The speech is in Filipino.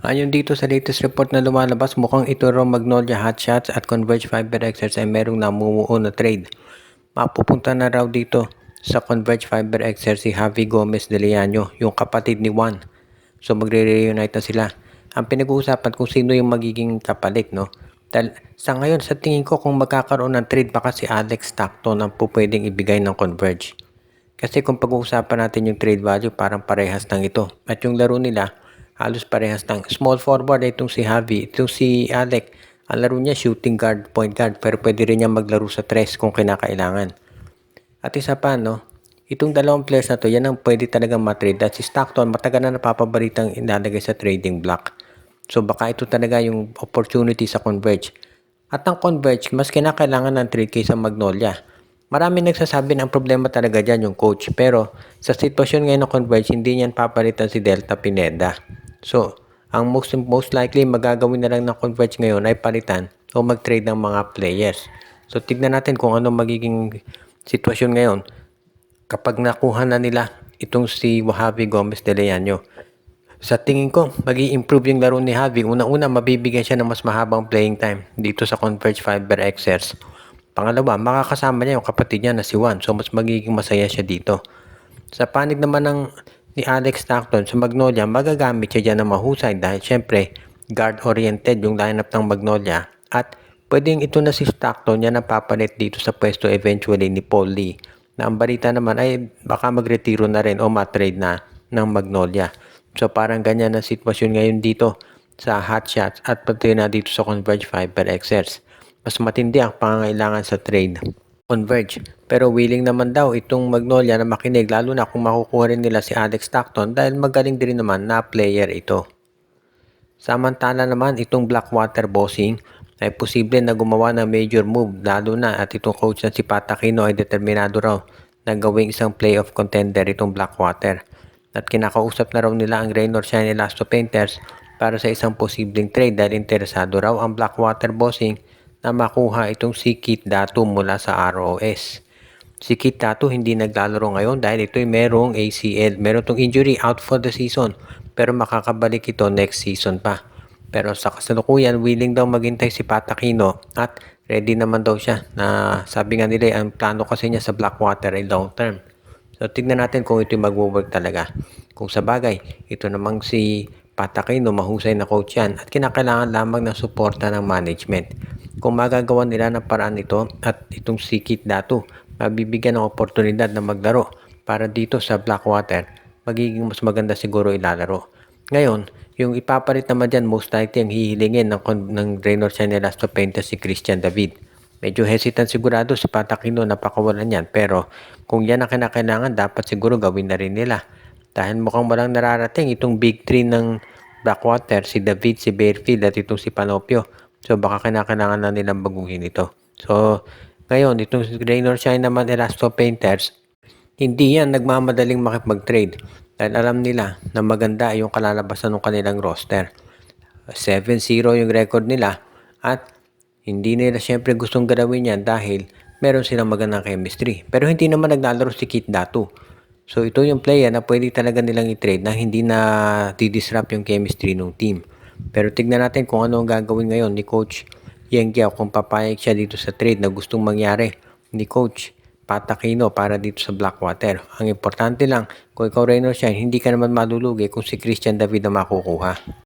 Ayon dito sa latest report na lumalabas, mukhang ito raw Magnolia Hotshots at Converge Fiber Xers ay merong namumuo na trade. Mapupunta na raw dito sa Converge Fiber Xers si Javi Gomez de Leano, yung kapatid ni Juan. So magre-reunite na sila. Ang pinag-uusapan kung sino yung magiging kapalit, no? Dahil sa ngayon, sa tingin ko kung magkakaroon ng trade, baka si Alex Stockton ang pwedeng ibigay ng Converge. Kasi kung pag-uusapan natin yung trade value, parang parehas lang ito. At yung laro nila, halos parehas lang. Small forward itong si Javi, itong si Alec. Ang laro niya shooting guard, point guard, pero pwede rin niya maglaro sa tres kung kinakailangan. At isa pa, no, itong dalawang players na to, yan ang pwede talagang matrade. At si Stockton, matagal na napapabalitang inalagay sa trading block. So baka ito talaga yung opportunity sa Converge. At ang Converge, mas kinakailangan ng trade kaysa Magnolia. Marami nagsasabi na ang problema talaga dyan yung coach. Pero sa sitwasyon ngayon ng Converge, hindi niyan papalitan si Delta Pineda. So, ang most likely magagawin na lang ng Converge ngayon ay palitan o mag-trade ng mga players. So, tignan natin kung ano magiging sitwasyon ngayon kapag nakuha na nila itong si Javi Gomez de Leano. Sa tingin ko, mag-i-improve yung laro ni Javi. Una-una, mabibigyan siya ng mas mahabang playing time dito sa Converge Fiber Xers. Pangalawa, makakasama niya yung kapatid niya na si Juan. So, mas magiging masaya siya dito. Sa panig naman ni Alex Stockton sa Magnolia, magagamit siya dyan na mahusay dahil syempre, guard-oriented yung lineup ng Magnolia. At pwedeng ito na si Stockton yan ang papalit dito sa pwesto eventually ni Paul Lee. Na ang balita naman ay baka magretiro na rin o matrade na ng Magnolia. So parang ganyan ang sitwasyon ngayon dito sa Hotshots at pati na dito sa Converge Fiber Xers. Mas matindi ang pangangailangan sa trade. Converge. Pero willing naman daw itong Magnolia na makinig lalo na kung makukuha rin nila si Alex Stockton dahil magaling din naman na player ito. Samantala naman itong Blackwater Bossing ay posible na gumawa ng major move lalo na at itong coach na si Pat Aquino ay determinado raw na gawing isang playoff contender itong Blackwater. At kinakausap na raw nila ang Rain or Shine Elasto Painters para sa isang posibleng trade dahil interesado raw ang Blackwater Bossing na makuha itong si Kit Datu mula sa ROS. Si Kit Datu hindi naglalaro ngayon dahil ito'y merong ACL. Meron itong injury out for the season pero makakabalik ito next season pa. Pero sa kasalukuyan, willing daw maghintay si Pat Aquino at ready naman daw siya na sabi nga nila ang plano kasi niya sa Blackwater ay long term. So, tignan natin kung ito mag-work talaga. Kung sa bagay, ito namang si Pat Aquino, mahusay na coach yan at kinakailangan lamang ng suporta ng management. Kung magagawa nila ng paraan ito at itong si Kit Datu, mabibigyan ng oportunidad na maglaro para dito sa Blackwater, magiging mas maganda siguro ilalaro. Ngayon, yung ipapalit naman dyan, most likely ang hihilingin ng Raynor Chanelasto Painter si Christian David. Medyo hesitant sigurado si Pat Aquino na pakawalan yan pero kung yan ang kinakailangan dapat siguro gawin na rin nila. Dahil mukhang walang nararating itong big three ng Blackwater, si David, si Bearfield at itong si Panopio. So baka kinakailangan na nilang baguhin ito. So ngayon itong Rain or Shine naman Elasto Painters, hindi yan nagmamadaling makipag-trade dahil alam nila na maganda yung kalalabasan ng kanilang roster. 7-0 yung record nila at hindi nila syempre gustong gawin yan dahil meron silang magandang chemistry. Pero hindi naman naglalaro si Kit Datu. So ito yung player na pwede talaga nilang i-trade na hindi na di-disrupt yung chemistry ng team. Pero tignan natin kung ano ang gagawin ngayon ni Coach Yeng Giao kung papayag siya dito sa trade na gustong mangyari ni Coach Pat Aquino para dito sa Blackwater. Ang importante lang, kung ikaw Rain or Shine, hindi ka naman malulugi kung si Christian David na makukuha.